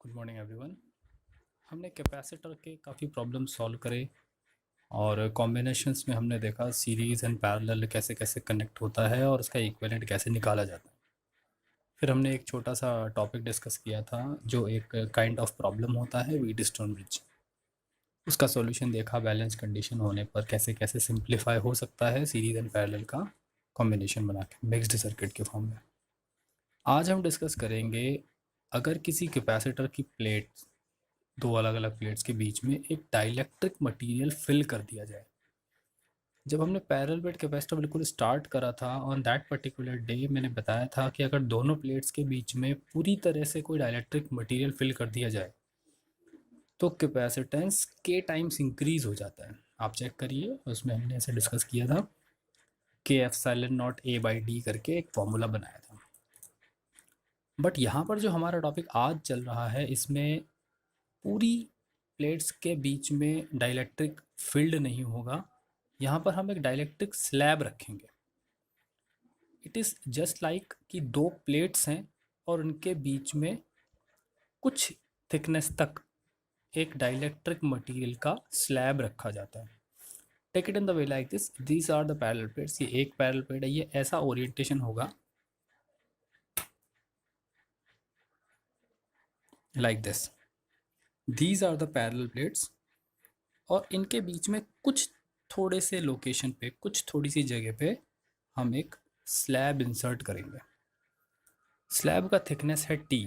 Good morning everyone. हमने capacitor के काफ़ी प्रॉब्लम सॉल्व करे और कॉम्बिनेशंस में हमने देखा सीरीज़ एंड पैरेलल कैसे कैसे कनेक्ट होता है और उसका इक्विवेलेंट कैसे निकाला जाता है। फिर हमने एक छोटा सा टॉपिक डिस्कस किया था जो एक काइंड ऑफ प्रॉब्लम होता है व्हीटस्टोन ब्रिज। उसका सॉल्यूशन देखा बैलेंस कंडीशन होने पर कैसे कैसे सिंप्लीफाई हो सकता है सीरीज़ एंड पैरेलल का कॉम्बिनेशन बना के मिक्स्ड सर्किट के फॉर्म में। आज हम डिस्कस करेंगे अगर किसी कैपेसिटर की प्लेट दो अलग अलग प्लेट्स के बीच में एक डाइलेक्ट्रिक मटेरियल फिल कर दिया जाए। जब हमने पैरेलल प्लेट कैपेसिटर बिल्कुल स्टार्ट करा था ऑन दैट पर्टिकुलर डे मैंने बताया था कि अगर दोनों प्लेट्स के बीच में पूरी तरह से कोई डाइलेक्ट्रिक मटेरियल फिल कर दिया जाए तो कैपेसिटेंस के टाइम्स इंक्रीज हो जाता है। आप चेक करिए, उसमें हमने ऐसे डिस्कस किया था के epsilon naught A by D करके एक फॉर्मूला बनाया था। बट यहाँ पर जो हमारा टॉपिक आज चल रहा है इसमें पूरी प्लेट्स के बीच में डाइलेक्ट्रिक फील्ड नहीं होगा। यहाँ पर हम एक डाइलेक्ट्रिक स्लैब रखेंगे। इट इज़ जस्ट लाइक कि दो प्लेट्स हैं और उनके बीच में कुछ थिकनेस तक एक डाइलेक्ट्रिक मटेरियल का स्लैब रखा जाता है। Take it in the way like this, these are the parallel plates. ये एक पैरेलल प्लेट है, ये ऐसा ओरिएंटेशन होगा like this. These are the parallel plates और इनके बीच में कुछ थोड़े से लोकेशन पे, कुछ थोड़ी सी जगह पे हम एक स्लैब इंसर्ट करेंगे। स्लैब का थिकनेस है टी।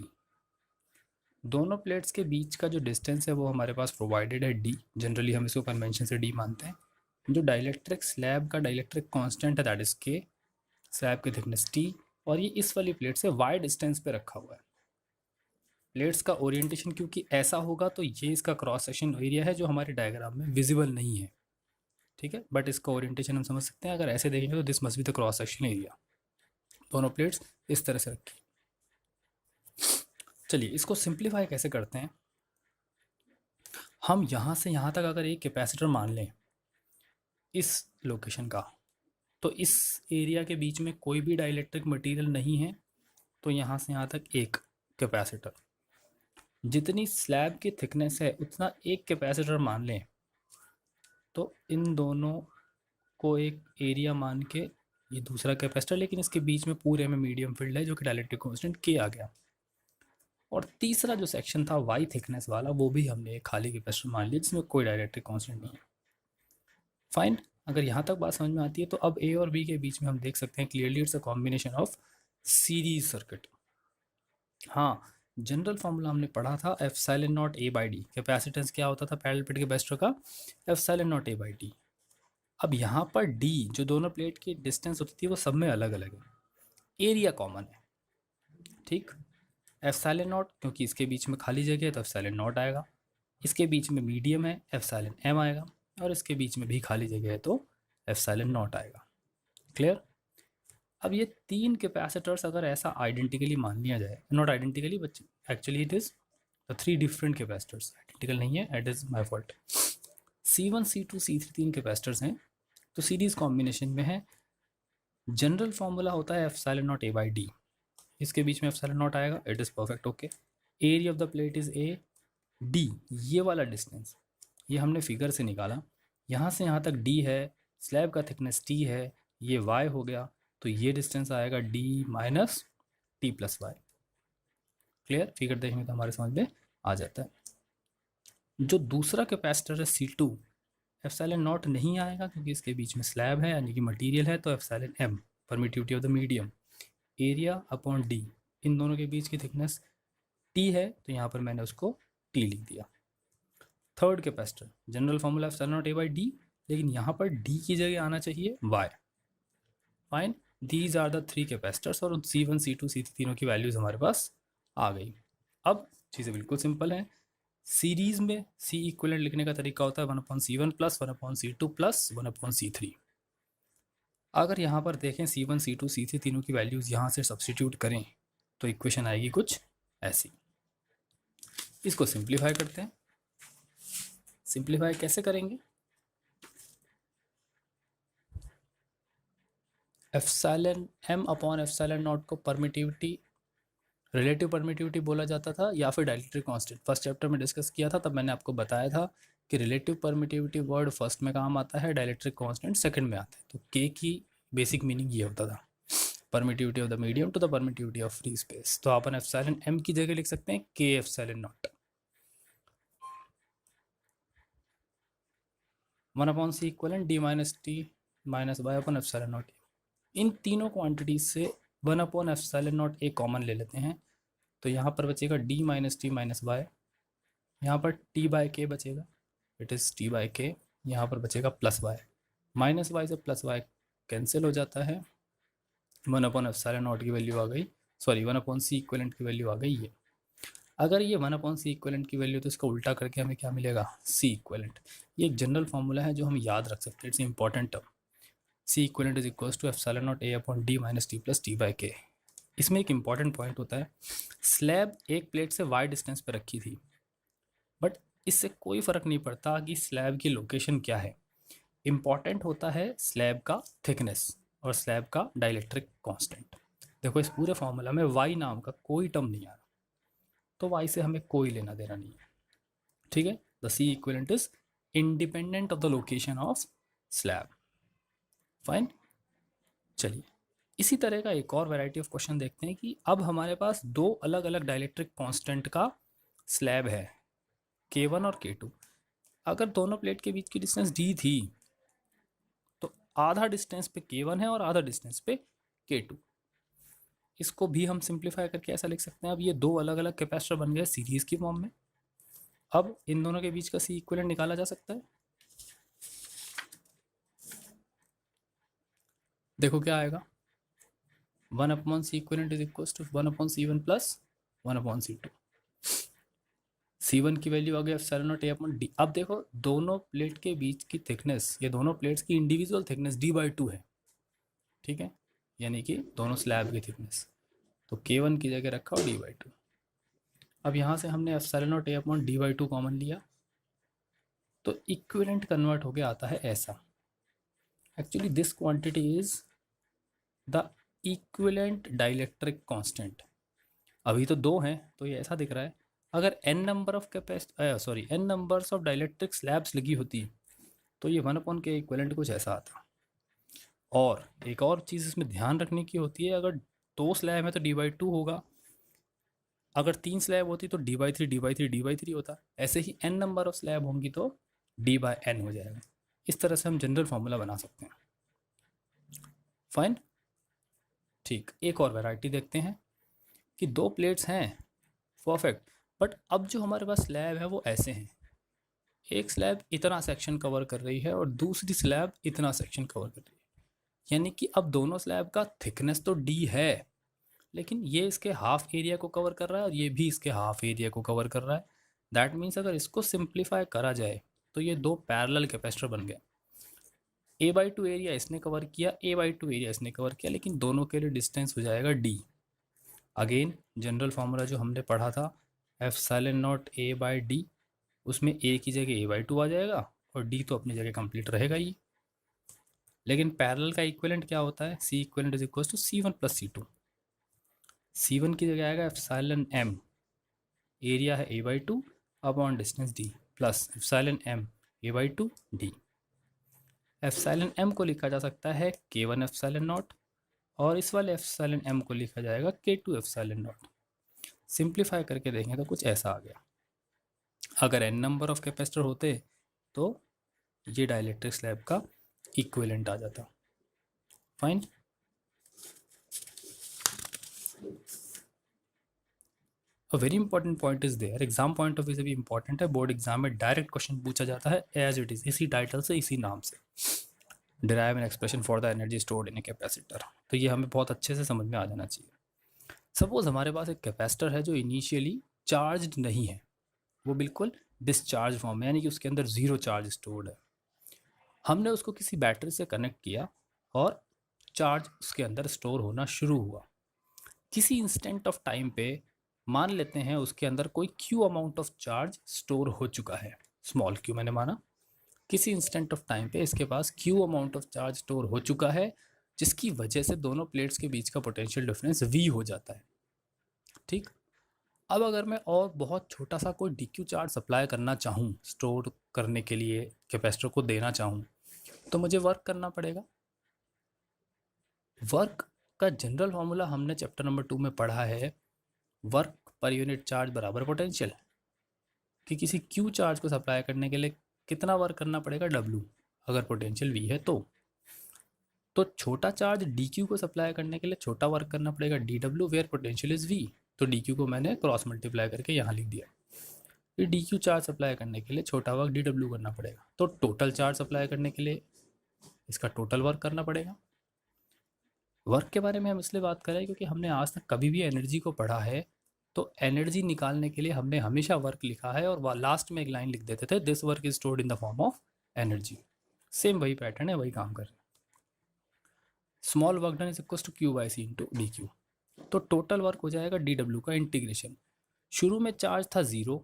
दोनों प्लेट्स के बीच का जो डिस्टेंस है वो हमारे पास प्रोवाइडेड है डी। जनरली हम इसको कन्वेंशन से डी मानते हैं। जो डाइलेक्ट्रिक स्लैब का डाइलेक्ट्रिक कांस्टेंट है दैट इज के, स्लैब की थिकनेस टी, और ये इस वाली प्लेट से वाई डिस्टेंस पे रखा हुआ है। प्लेट्स का ओरिएंटेशन क्योंकि ऐसा होगा तो ये इसका क्रॉस सेक्शन एरिया है जो हमारे डायग्राम में विजिबल नहीं है, ठीक है। बट इसका ओरिएंटेशन हम समझ सकते हैं। अगर ऐसे देखेंगे तो this must be the cross section area. दोनों प्लेट्स इस तरह से रखी। चलिए इसको सिंप्लीफाई कैसे करते हैं। हम यहाँ से यहाँ तक अगर एक कैपेसिटर मान लें इस लोकेशन का, तो इस एरिया के बीच में कोई भी डाइलेक्ट्रिक मटेरियल नहीं है, तो यहाँ से यहाँ तक एक कैपेसिटर। जितनी स्लैब की थिकनेस है उतना एक कैपेसिटर मान लें, तो इन दोनों को एक एरिया मान के ये दूसरा कैपेसिटर, लेकिन इसके बीच में पूरे में मीडियम फील्ड है जो कि डाइलेक्ट्रिक कांस्टेंट के आ गया। और तीसरा जो सेक्शन था वाई थिकनेस वाला वो भी हमने एक खाली कैपेसिटर मान लिया जिसमें कोई डाइलेक्ट्रिक कांस्टेंट नहीं है। फाइन। अगर यहाँ तक बात समझ में आती है तो अब ए और बी के बीच में हम देख सकते हैं clearly it's a combination of series circuit. हाँ, जनरल फॉर्मूला हमने पढ़ा था epsilon naught A by D. Capacitance क्या होता था पैरेलल प्लेट कैपेसिटर का? Epsilon naught A by D. अब यहाँ पर डी जो दोनों प्लेट की डिस्टेंस होती थी वो सब में अलग अलग है, एरिया कॉमन है, ठीक। एप्सिलॉन नॉट क्योंकि इसके बीच में खाली जगह है तो एप्सिलॉन नॉट आएगा, इसके बीच में मीडियम है एप्सिलॉन एम आएगा, और इसके बीच में भी खाली जगह है तो एप्सिलॉन नॉट आएगा। क्लियर। अब ये तीन कैपेसिटर्स अगर ऐसा आइडेंटिकली मान लिया जाए, not identically but actually it is the three different capacitors, identical नहीं है, it is my fault. C1 C2 C3 तीन कैपेसिटर्स हैं तो सीरीज कॉम्बिनेशन में है। जनरल फॉर्मूला होता है epsilon naught A by D, इसके बीच में एप्सिलॉन नॉट आएगा, it is perfect okay. Area of the plate is a, D ये वाला डिस्टेंस ये हमने फिगर से निकाला, यहाँ से यहाँ तक डी है, स्लैब का थिकनेस टी है, ये वाई हो गया, तो ये डिस्टेंस आएगा D minus T plus Y. Clear. Figure देखने तो हमारे समझ में आ जाता है। जो दूसरा कैपेसिटर है C2, एप्सिलॉन नॉट नहीं आएगा क्योंकि इसके बीच में स्लैब है यानी कि मटेरियल है, तो epsilon M permittivity of the medium, area upon D, इन दोनों के बीच की थिकनेस टी है तो यहाँ पर मैंने उसको टी लिख दिया। Third capacitor general formula epsilon naught A by D, लेकिन यहाँ पर डी की जगह आना चाहिए Y. Fine. These are the three capacitors और C1 C2 C3 तीनों की वैल्यूज हमारे पास आ गई। अब चीज़ें बिल्कुल सिंपल हैं। सीरीज में सी इक्वलेंट लिखने का तरीका होता है 1/C1 plus 1/C2 plus 1/C3। अगर यहाँ पर देखें C1 C2 C3 तीनों की वैल्यूज यहाँ से सब्सटीट्यूट करें तो इक्वेशन आएगी कुछ ऐसी। इसको सिंप्लीफाई करते हैं। सिंप्लीफाई कैसे करेंगे? Epsilon M upon epsilon naught को परमिटिविटी रिलेटिव परमिटिविटी बोला जाता था या फिर डाइलेक्ट्रिक कांस्टेंट। फर्स्ट चैप्टर में डिस्कस किया था, तब मैंने आपको बताया था कि रिलेटिव परमिटिविटी वर्ड फर्स्ट में काम आता है, डाइलेक्ट्रिक कांस्टेंट सेकंड में आता है। तो के की बेसिक मीनिंग ये होता था, permittivity of the medium to the permittivity of free space. तो अपन एप्सिलॉन एम की जगह लिख सकते हैं के epsilon nought, 1/c equivalent D minus T minus Y upon epsilon nought. इन तीनों क्वांटिटीज से 1/एप्सिलॉन नॉट ए कॉमन ले लेते हैं, तो यहाँ पर बचेगा D minus T minus Y, यहाँ पर टी बाय के बचेगा, इट इज़ टी बाय के, यहाँ पर बचेगा प्लस वाई, माइनस वाई से प्लस वाई कैंसिल हो जाता है, 1/एप्सिलॉन नॉट की वैल्यू आ गई, सॉरी 1/c इक्वलेंट की वैल्यू आ गई ये। अगर ये 1/c इक्वलेंट की वैल्यू, तो इसका उल्टा करके हमें क्या मिलेगा, c इक्वलेंट। ये एक जनरल फॉर्मूला है जो हम याद रख सकते हैं, it's important term. c equivalent is equals to epsilon not a upon d minus T plus T by K. इसमें एक इंपॉर्टेंट पॉइंट होता है, स्लैब एक प्लेट से y डिस्टेंस पर रखी थी, बट इससे कोई फ़र्क नहीं पड़ता कि स्लैब की लोकेशन क्या है, इम्पॉर्टेंट होता है स्लैब का थिकनेस और स्लैब का डाइलेक्ट्रिक कांस्टेंट। देखो इस पूरे फॉर्मूला में y नाम का कोई टर्म नहीं आ रहा, तो y से हमें कोई लेना देना नहीं है, ठीक है। The c equivalent is independent of the location of slab, fine. चलिए इसी तरह का एक और वैरायटी ऑफ क्वेश्चन देखते हैं कि अब हमारे पास दो अलग अलग डाइलेक्ट्रिक कांस्टेंट का स्लैब है, K1 और K2। अगर दोनों प्लेट के बीच की डिस्टेंस d थी, तो आधा डिस्टेंस पे K1 है और आधा डिस्टेंस पे K2। इसको भी हम सिंप्लीफाई करके ऐसा लिख सकते हैं, अब ये दो अलग अलग कैपेसिटर बन गए सीरीज की फॉर्म में। अब इन दोनों के बीच का C इक्विवेलेंट निकाला जा सकता है। देखो क्या आएगा, 1/c equivalent is equal to 1/c1 plus 1/c2। C1 की वैल्यू आ गई epsilon not a upon d। अब देखो दोनों प्लेट के बीच की थिकनेस, ये दोनों प्लेट्स की इंडिविजुअल थिकनेस d/2 है, ठीक है, यानी कि दोनों स्लैब की थिकनेस। तो K1 की जगह रखा और d/2। अब यहाँ से हमने epsilon not a upon d/2 common लिया, तो इक्विवेलेंट कन्वर्ट होके आता है ऐसा। Actually this quantity is the equivalent dielectric constant. अभी तो दो हैं तो ये ऐसा दिख रहा है, अगर n number of n numbers of dielectric slabs लगी होती तो ये 1/k इक्विवेलेंट कुछ ऐसा आता। और एक और चीज़ इसमें ध्यान रखने की होती है, अगर दो स्लैब है तो d/2 होगा, अगर तीन स्लैब होती तो d/3 d/3 d/3 होता। ऐसे ही n नंबर ऑफ स्लैब होंगी तो d/n हो जाएगा। इस तरह से हम जनरल फॉर्मूला बना सकते हैं, फाइन। ठीक, एक और वैरायटी देखते हैं कि दो प्लेट्स हैं, परफेक्ट, बट अब जो हमारे पास स्लैब है वो ऐसे हैं, एक स्लैब इतना सेक्शन कवर कर रही है और दूसरी स्लैब इतना सेक्शन कवर कर रही है, यानी कि अब दोनों स्लैब का थिकनेस तो d है, लेकिन ये इसके हाफ एरिया को कवर कर रहा है और ये भी इसके हाफ एरिया को कवर कर रहा है। दैट मीन्स अगर इसको सिंप्लीफाई करा जाए तो ये दो पैरेलल कैपेसिटर बन गए। a/2 एरिया इसने कवर किया, a/2 एरिया इसने कवर किया, लेकिन दोनों के लिए डिस्टेंस हो जाएगा d। अगेन जनरल फार्मूला जो हमने पढ़ा था एप्सिलॉन नॉट a/d, उसमें a की जगह a/2 आ जाएगा और d तो अपनी जगह कंप्लीट रहेगा ही। लेकिन पैरेलल का इक्विवेलेंट क्या होता है, c equivalent is equal to c1 plus c2। c1 की जगह आएगा एप्सिलॉन m, एरिया है a/2 upon distance d, plus epsilon m a/2 d। Epsilon m को लिखा जा सकता है K1 एप्सिलॉन नॉट, और इस वाले एप्सिलॉन m को लिखा जाएगा K2 एप्सिलॉन नॉट। सिंप्लीफाई करके देखें तो कुछ ऐसा आ गया। अगर n नंबर ऑफ कैपेसिटर होते तो ये डाइलेक्ट्रिक स्लैब का इक्विवेलेंट आ जाता, fine. A very important point is there, exam point of view से भी इंपॉर्टेंट है, बोर्ड एग्जाम में डायरेक्ट क्वेश्चन पूछा जाता है एज इट इज, इसी टाइटल से इसी नाम से, derive an expression for the energy stored in a capacitor. तो ये हमें बहुत अच्छे से समझ में आ जाना चाहिए। सपोज हमारे पास एक कैपेसिटर है जो इनिशियली चार्ज नहीं है, वो बिल्कुल डिस्चार्ज फॉर्म है, यानी कि उसके अंदर ज़ीरो चार्ज स्टोर्ड है। हमने उसको किसी बैटरी से कनेक्ट किया और चार्ज उसके अंदर स्टोर होना शुरू हुआ। किसी इंस्टेंट ऑफ टाइम पे मान लेते हैं उसके अंदर कोई Q amount of charge store हो चुका है, स्मॉल क्यू मैंने माना, किसी इंस्टेंट ऑफ टाइम पे इसके पास Q amount of charge store हो चुका है, जिसकी वजह से दोनों प्लेट्स के बीच का पोटेंशियल डिफरेंस v हो जाता है। ठीक। अब अगर मैं और बहुत छोटा सा कोई डी क्यू चार्ज सप्लाई करना चाहूँ, स्टोर करने के लिए कैपेसिटर को देना चाहूँ, तो मुझे वर्क करना पड़ेगा। वर्क का जनरल फॉर्मूला हमने चैप्टर नंबर 2 में पढ़ा है, वर्क पर यूनिट चार्ज बराबर पोटेंशियल, कि किसी क्यू चार्ज को सप्लाई करने के लिए कितना वर्क करना पड़ेगा, डब्ल्यू, अगर पोटेंशियल वी है तो छोटा चार्ज डी क्यू को सप्लाई करने के लिए छोटा वर्क करना पड़ेगा, D W, where potential is V. तो डी क्यू को मैंने क्रॉस मल्टीप्लाई करके यहाँ लिख दिया। फिर डी क्यू चार्ज सप्लाई करने के लिए छोटा वर्क डी डब्ल्यू करना पड़ेगा, तो टोटल चार्ज सप्लाई करने के लिए इसका टोटल वर्क करना पड़ेगा। वर्क के बारे में हम इसलिए बात कर रहे हैं क्योंकि हमने आज तक कभी भी एनर्जी को पढ़ा है तो एनर्जी निकालने के लिए हमने हमेशा वर्क लिखा है और लास्ट में एक लाइन लिख देते थे, this work is stored in the form of energy. Same वही पैटर्न है, वही काम कर रहे हैं। Small work done is equal to Q by C into D Q. तो टोटल वर्क हो जाएगा डी डब्ल्यू का इंटीग्रेशन। शुरू में चार्ज था ज़ीरो,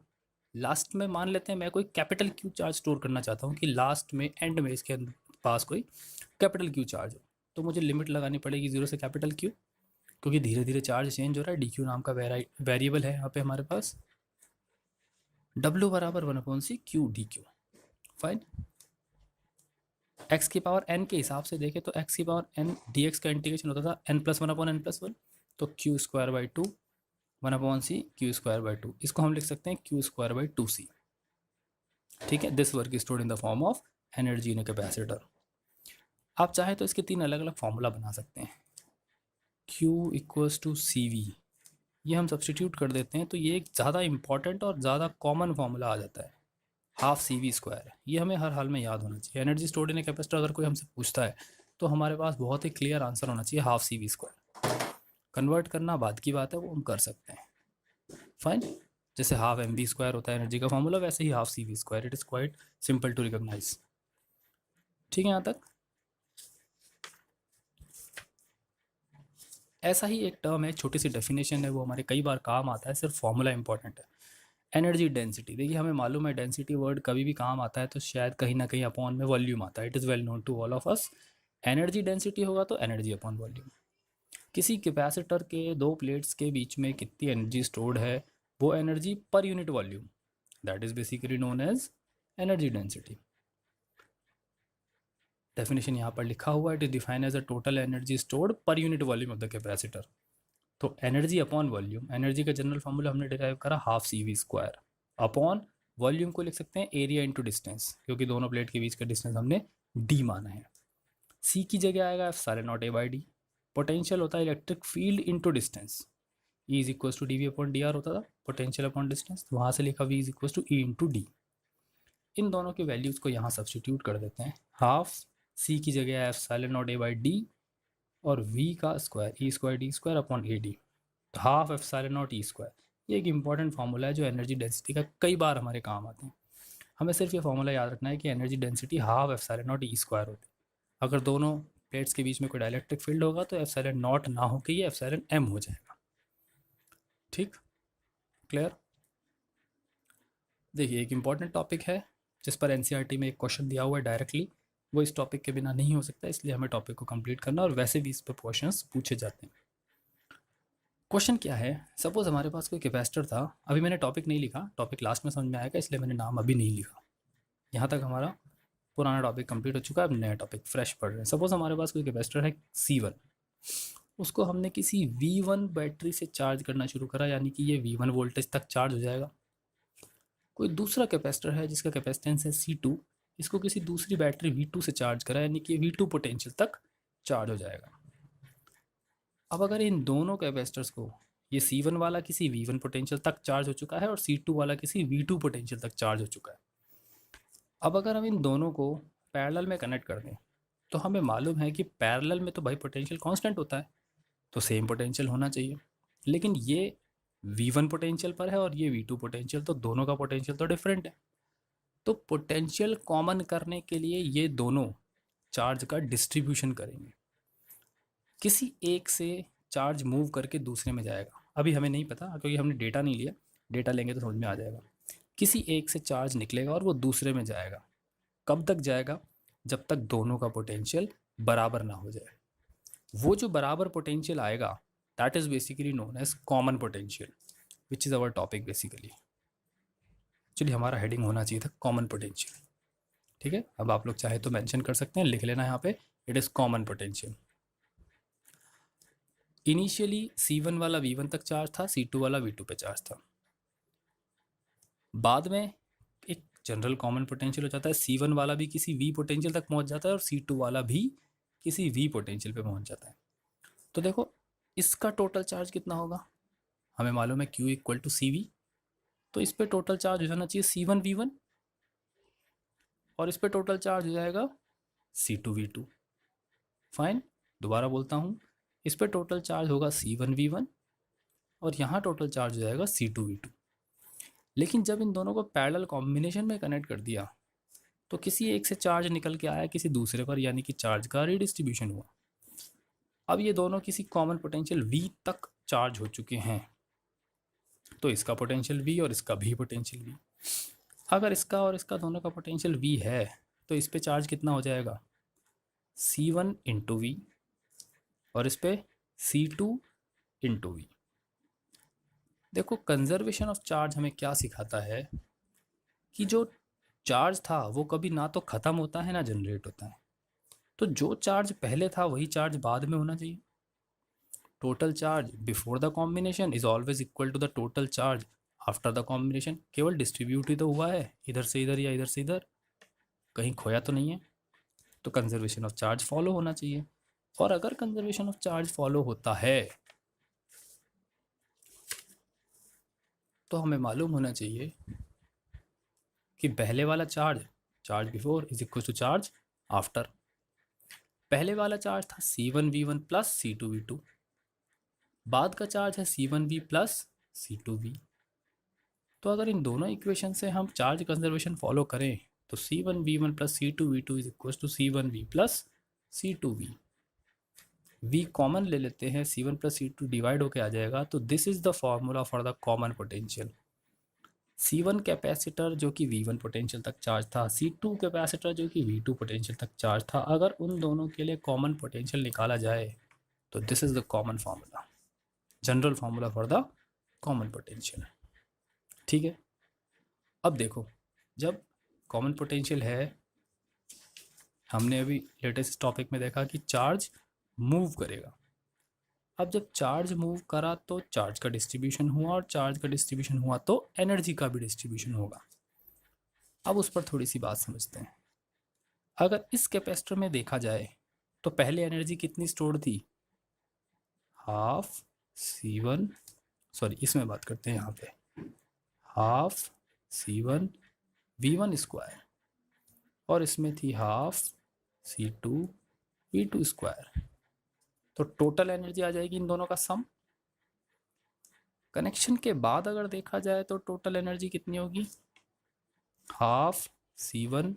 लास्ट में मान लेते हैं मैं कोई कैपिटल क्यू चार्ज स्टोर करना चाहता हूँ कि लास्ट में एंड में इसके पास कोई कैपिटल क्यू चार्ज हो, तो मुझे लिमिट लगानी पड़ेगी जीरो से कैपिटल क्यू, क्योंकि धीरे धीरे चार्ज चेंज हो रहा है। डी क्यू नाम का वेरिएबल है यहाँ पे हमारे पास। डब्ल्यू बराबर 1/c Q D Q. Fine. X की पावर एन के हिसाब से देखें तो एक्स की पावर एन डी एक्स का इंटीग्रेशन होता था n+1/n+1, तो Q square by two 1/c Q square by two, इसको हम लिख सकते हैं क्यू स्क्वायर बाई 2c। ठीक है, this work is stored in the form of energy in a capacitor. आप चाहे तो इसके 3 अलग अलग फॉर्मूला बना सकते हैं। Q equals to C V, ये हम सब्सटीट्यूट कर देते हैं तो ये एक ज़्यादा इंपॉर्टेंट और ज़्यादा कॉमन फॉर्मूला आ जाता है, हाफ सी वी स्क्वायर। ये हमें हर हाल में याद होना चाहिए। Energy stored in a capacitor अगर कोई हमसे पूछता है तो हमारे पास बहुत ही क्लियर आंसर होना चाहिए, half C V square. Convert करना बाद की बात है, वो हम कर सकते हैं। फाइन। जैसे हाफ एम वी स्क्वायर होता है एनर्जी का फॉर्मूला, वैसे ही half C V square. It is quite simple to recognise. ठीक है यहाँ तक। ऐसा ही एक टर्म है, छोटी सी डेफिनेशन है, वो हमारे कई बार काम आता है, सिर्फ फॉर्मूला इंपॉर्टेंट है। Energy density. देखिए हमें मालूम है डेंसिटी वर्ड कभी भी काम आता है तो शायद कहीं ना कहीं अपॉन में वॉल्यूम आता है। It is well known to all of us. Energy density होगा तो एनर्जी अपॉन वॉल्यूम। किसी कैपेसिटर के दो प्लेट्स के बीच में कितनी एनर्जी स्टोर्ड है, वो energy per unit volume, that is basically known as energy density. Definition यहाँ पर लिखा हुआ है, it is define as a total energy stored per unit volume of the capacitor. तो एनर्जी अपॉन वॉल्यूम, एनर्जी का general formula हमने derive करा half C V square, upon volume को लिख सकते हैं एरिया इंटू डिस्टेंस, क्योंकि दोनों प्लेट के बीच का डिस्टेंस हमने डी माना है। सी की जगह आएगा epsilon A by D. Potential होता है electric field into distance, E is equal to D V upon D R होता था पोटेंशियल अपॉन डिस्टेंस, तो वहाँ से लिखा V is equal to E into D. इन दोनों के वैल्यूज़ को यहाँ सब्सटीट्यूट कर देते हैं। हाफ सी की जगह एप्सिलॉन ए बाई डी और वी का square E square D square upon A D, तो half epsilon nought E square. ये एक इंपॉर्टेंट फार्मूला है जो एनर्जी डेंसिटी का कई बार हमारे काम आते हैं। हमें सिर्फ ये फार्मूला याद रखना है कि energy density half epsilon nought E square होती है। अगर दोनों प्लेट्स के बीच में कोई डायइलेक्ट्रिक फील्ड होगा तो एप्सिलॉन नॉट ना हो के ये एप्सिलॉन एम हो जाएगा। ठीक, क्लियर। देखिए एक इंपॉर्टेंट टॉपिक है जिस पर एनसीईआरटी में एक क्वेश्चन दिया हुआ है डायरेक्टली, वो इस टॉपिक के बिना नहीं हो सकता, इसलिए हमें टॉपिक को कंप्लीट करना, और वैसे भी इस पर क्वेश्चंस पूछे जाते हैं। क्वेश्चन क्या है, सपोज हमारे पास कोई कैपेसिटर था, अभी मैंने टॉपिक नहीं लिखा, टॉपिक लास्ट में समझ में आएगा इसलिए मैंने नाम अभी नहीं लिखा। यहाँ तक हमारा पुराना टॉपिक कंप्लीट हो चुका है, अब नया टॉपिक फ्रेश पढ़ रहे हैं। सपोज हमारे पास कोई कैपेसिटर है C1, उसको हमने किसी V1 बैटरी से चार्ज करना शुरू करा, यानी कि ये V1 वोल्टेज तक चार्ज हो जाएगा। कोई दूसरा कैपेसिटर है जिसका कैपेसिटेंस है C2, इसको किसी दूसरी बैटरी V2 से चार्ज करा, यानी कि V2 पोटेंशियल तक चार्ज हो जाएगा। अब अगर इन दोनों कैपेसिटर्स को, ये C1 वाला किसी V1 पोटेंशियल तक चार्ज हो चुका है और C2 वाला किसी V2 पोटेंशियल तक चार्ज हो चुका है, अब अगर हम इन दोनों को पैरेलल में कनेक्ट कर दें तो हमें मालूम है कि पैरेलल में तो भाई पोटेंशियल कांस्टेंट होता है, तो सेम पोटेंशियल होना चाहिए। लेकिन ये V1 पोटेंशियल पर है और ये V2 पोटेंशियल, तो दोनों का पोटेंशियल तो डिफरेंट है। तो पोटेंशियल कॉमन करने के लिए ये दोनों चार्ज का डिस्ट्रीब्यूशन करेंगे। किसी एक से चार्ज मूव करके दूसरे में जाएगा, अभी हमें नहीं पता क्योंकि हमने डेटा नहीं लिया, डेटा लेंगे तो समझ में आ जाएगा। किसी एक से चार्ज निकलेगा और वो दूसरे में जाएगा। कब तक जाएगा, जब तक दोनों का पोटेंशियल बराबर ना हो जाए। वो जो बराबर पोटेंशियल आएगा that is basically known as common potential, which is our topic basically. Actually हमारा हेडिंग होना चाहिए था कॉमन पोटेंशियल। ठीक है, अब आप लोग चाहे तो मेंशन कर सकते हैं, लिख लेना यहाँ पे, it is common potential. Initially C1 वाला V1 तक चार्ज था, C2 वाला V2 पे चार्ज था। बाद में एक जनरल कॉमन पोटेंशियल हो जाता है, C1 वाला भी किसी V पोटेंशियल तक पहुंच जाता है और C2 वाला भी किसी V पोटेंशियल पे पहुंच जाता है। तो देखो इसका टोटल चार्ज कितना होगा, हमें मालूम है Q इक्वल टू CV, तो इस पे टोटल चार्ज हो जाना चाहिए C1 V1 और इस पे टोटल चार्ज हो जाएगा C2 V2। फाइन, दोबारा बोलता हूँ, इस पे टोटल चार्ज होगा C1 V1 और यहाँ टोटल चार्ज हो जाएगा C2 V2। लेकिन जब इन दोनों को पैरेलल कॉम्बिनेशन में कनेक्ट कर दिया तो किसी एक से चार्ज निकल के आया किसी दूसरे पर, यानी कि चार्ज का रीडिस्ट्रीब्यूशन हुआ। अब ये दोनों किसी कॉमन पोटेंशियल V तक चार्ज हो चुके हैं, तो इसका पोटेंशियल V और इसका भी पोटेंशियल V। अगर इसका और इसका दोनों का पोटेंशियल V है तो इस पे चार्ज कितना हो जाएगा, C1 इंटू वी और इस पे C2 इंटू वी। देखो कंजर्वेशन ऑफ चार्ज हमें क्या सिखाता है कि जो चार्ज था वो कभी ना तो ख़त्म होता है ना जनरेट होता है, तो जो चार्ज पहले था वही चार्ज बाद में होना चाहिए। Total charge before the combination is always equal to the total charge after the combination. केवल डिस्ट्रीब्यूट ही तो हुआ है, इधर से इधर या इधर से इधर, कहीं खोया तो नहीं है। तो कंजर्वेशन ऑफ चार्ज फॉलो होना चाहिए, और अगर कंजर्वेशन ऑफ चार्ज फॉलो होता है तो हमें मालूम होना चाहिए कि पहले वाला charge, charge before is equal to charge after. पहले वाला चार्ज था C1V1 प्लस C2V2, बाद का चार्ज है C1V प्लस C2V। तो अगर इन दोनों इक्वेशन से हम चार्ज कंजर्वेशन फॉलो करें तो C1V1 plus C2V2 is equal to C1V plus C2V। V common ले लेते हैं, C1 प्लस C2 डिवाइड होके आ जाएगा, तो this is the formula for the common potential. C1 capacitor जो कि V1 पोटेंशियल तक चार्ज था, C2 कैपेसिटर जो कि V2 पोटेंशियल तक चार्ज था, अगर उन दोनों के लिए कॉमन पोटेंशियल निकाला जाए तो this is the common formula, general formula for the common potential. ठीक है, अब देखो जब कॉमन पोटेंशियल है, हमने अभी लेटेस्ट टॉपिक में देखा कि चार्ज मूव करेगा। अब जब चार्ज मूव करा तो चार्ज का डिस्ट्रीब्यूशन हुआ, और चार्ज का डिस्ट्रीब्यूशन हुआ तो एनर्जी का भी डिस्ट्रीब्यूशन होगा। अब उस पर थोड़ी सी बात समझते हैं। अगर इस कैपेसिटर में देखा जाए तो पहले एनर्जी कितनी स्टोर थी, हाफ C1, सॉरी इसमें बात करते हैं यहाँ पे, हाफ C1 V1 स्क्वायर, और इसमें थी हाफ C2 V2 स्क्वायर। तो टोटल एनर्जी आ जाएगी इन दोनों का सम। कनेक्शन के बाद अगर देखा जाए तो टोटल एनर्जी कितनी होगी, half C1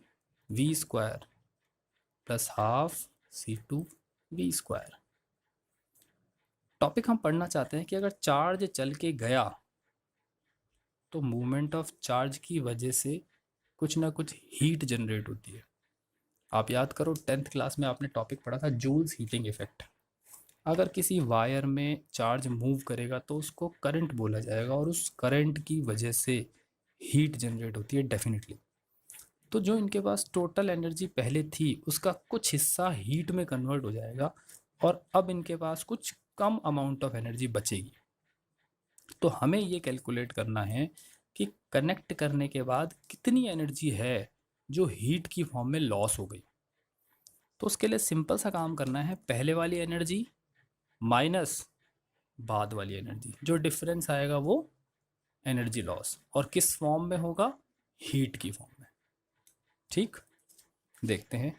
V square plus half C2 V square. Topic हम पढ़ना चाहते हैं कि अगर चार्ज चल के गया तो मूवमेंट ऑफ चार्ज की वजह से कुछ ना कुछ हीट जनरेट होती है। आप याद करो 10th क्लास में आपने टॉपिक पढ़ा था जूल्स हीटिंग इफेक्ट। अगर किसी वायर में चार्ज मूव करेगा तो उसको करंट बोला जाएगा, और उस करंट की वजह से हीट जनरेट होती है डेफिनेटली। तो जो इनके पास टोटल एनर्जी पहले थी उसका कुछ हिस्सा हीट में कन्वर्ट हो जाएगा, और अब इनके पास कुछ कम अमाउंट ऑफ एनर्जी बचेगी। तो हमें ये कैलकुलेट करना है कि कनेक्ट करने के बाद कितनी एनर्जी है जो हीट की फॉर्म में लॉस हो गई। तो उसके लिए सिंपल सा काम करना है, पहले वाली एनर्जी माइनस बाद वाली एनर्जी, जो डिफरेंस आएगा वो एनर्जी लॉस, और किस फॉर्म में होगा, हीट की फॉर्म में। ठीक, देखते हैं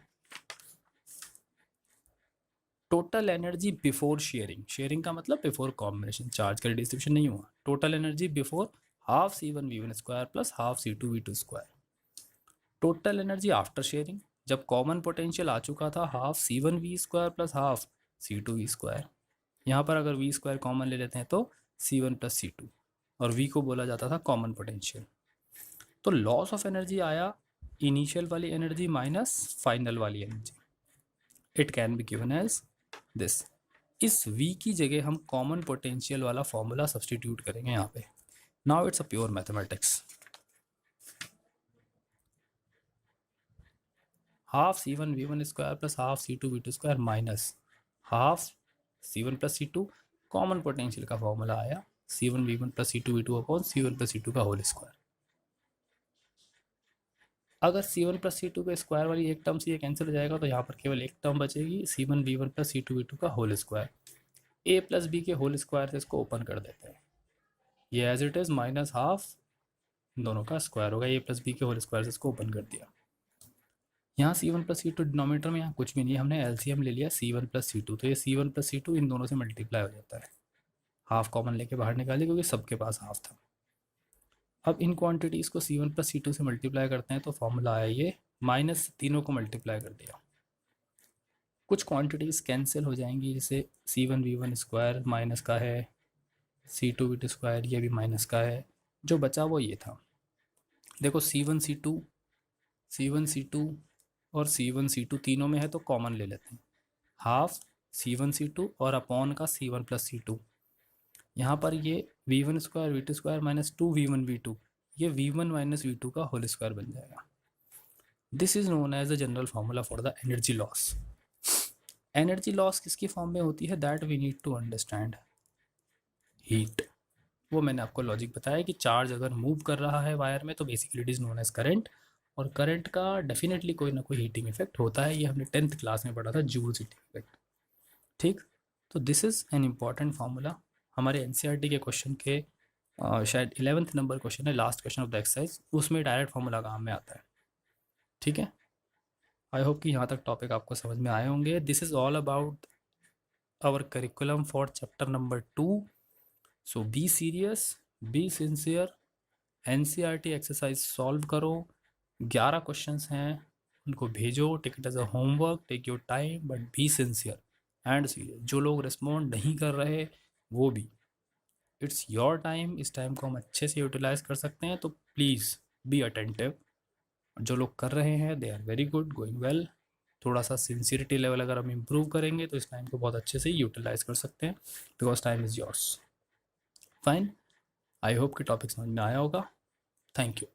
total energy before sharing. Sharing का मतलब बिफोर कॉम्बिनेशन, चार्ज का डिस्ट्रीब्यूशन नहीं हुआ। Total energy before half C1 V1 square plus half C2 V2 square. Total energy after sharing, जब कॉमन पोटेंशियल आ चुका था half C1 V square plus half C2 V square. यहाँ पर अगर V square common ले लेते हैं तो C1 प्लस C2, और V को बोला जाता था कॉमन पोटेंशियल। तो लॉस ऑफ एनर्जी आया इनिशियल वाली एनर्जी माइनस फाइनल वाली energy. It can be given as this, इस v की जगह हम कॉमन पोटेंशियल वाला फॉर्मूला सब्सटीट्यूट करेंगे यहाँ पे. Now it's a pure mathematics. Half C1 V1 square plus half C2 V2 square minus half C1 plus C2. Common potential का formula आया C1 V1 plus C2 V2 upon C1 plus C2 का whole square. अगर C1 plus C2 के square वाली एक term से ये cancel हो जाएगा तो यहाँ पर केवल एक टर्म बचेगी C1 V1 plus C2 V2 का whole square. a plus B के होल स्क्वायर से इसको ओपन कर देते हैं. ये as it is minus half दोनों का स्क्वायर होगा. a प्लस बी के होल स्क्वायर से इसको ओपन कर दिया. यहाँ C1 प्लस C2 डिनोमीटर में यहाँ कुछ भी नहीं है, हमने एलसीएम ले लिया C1 प्लस C2. तो ये C1 प्लस C2 इन दोनों से मल्टीप्लाई हो जाता है. हाफ कॉमन लेके बाहर निकाली क्योंकि सबके पास हाफ था. अब इन क्वांटिटीज़ को C1 प्लस C2 से मल्टीप्लाई करते हैं तो फॉर्मूला आया ये माइनस तीनों को मल्टीप्लाई कर दिया. कुछ क्वांटिटीज़ कैंसिल हो जाएंगी, जैसे C1 V1 स्क्वायर माइनस का है, C2 V2 स्क्वायर ये भी माइनस का है. जो बचा वो ये था. देखो C1 C2 और C1 C2 तीनों में है तो कॉमन ले लेते हैं. हाफ C1 C2 और अपॉन का C1 प्लस C2. यहाँ पर ये V1 square V2 square minus 2V1 V2 ये V1 माइनस V2 का होल स्क्वायर बन जाएगा. This is known as the general formula for the energy loss. Energy loss किसकी फॉर्म में होती है, that we need to understand. Heat. वो मैंने आपको लॉजिक बताया कि चार्ज अगर मूव कर रहा है वायर में तो basically it is known as current. और करंट का डेफिनेटली कोई ना कोई हीटिंग इफेक्ट होता है. ये हमने 10th क्लास में पढ़ा था, जूल्स हीटिंग इफेक्ट. ठीक. तो this is an important formula. हमारे एनसीईआरटी के क्वेश्चन के शायद 11th नंबर क्वेश्चन है, last question of the exercise, उसमें डायरेक्ट फार्मूला काम में आता है. ठीक है. आई होप कि यहाँ तक टॉपिक आपको समझ में आए होंगे. This is all about our curriculum for chapter number 2. So be serious, be sincere. NCERT exercise solve करो. 11 क्वेश्चंस हैं, उनको भेजो. Take it as a homework. Take your time but be sincere and serious. जो लोग respond नहीं कर रहे वो भी, इट्स योर टाइम. इस टाइम को हम अच्छे से यूटिलाइज कर सकते हैं, तो प्लीज़ बी अटेंटिव. जो लोग कर रहे हैं they are very good, going well. थोड़ा सा सिंसियरिटी लेवल अगर हम इम्प्रूव करेंगे तो इस टाइम को बहुत अच्छे से यूटिलाइज कर सकते हैं, because time is yours. Fine. I hope कि टॉपिक समझ में आया होगा. Thank you.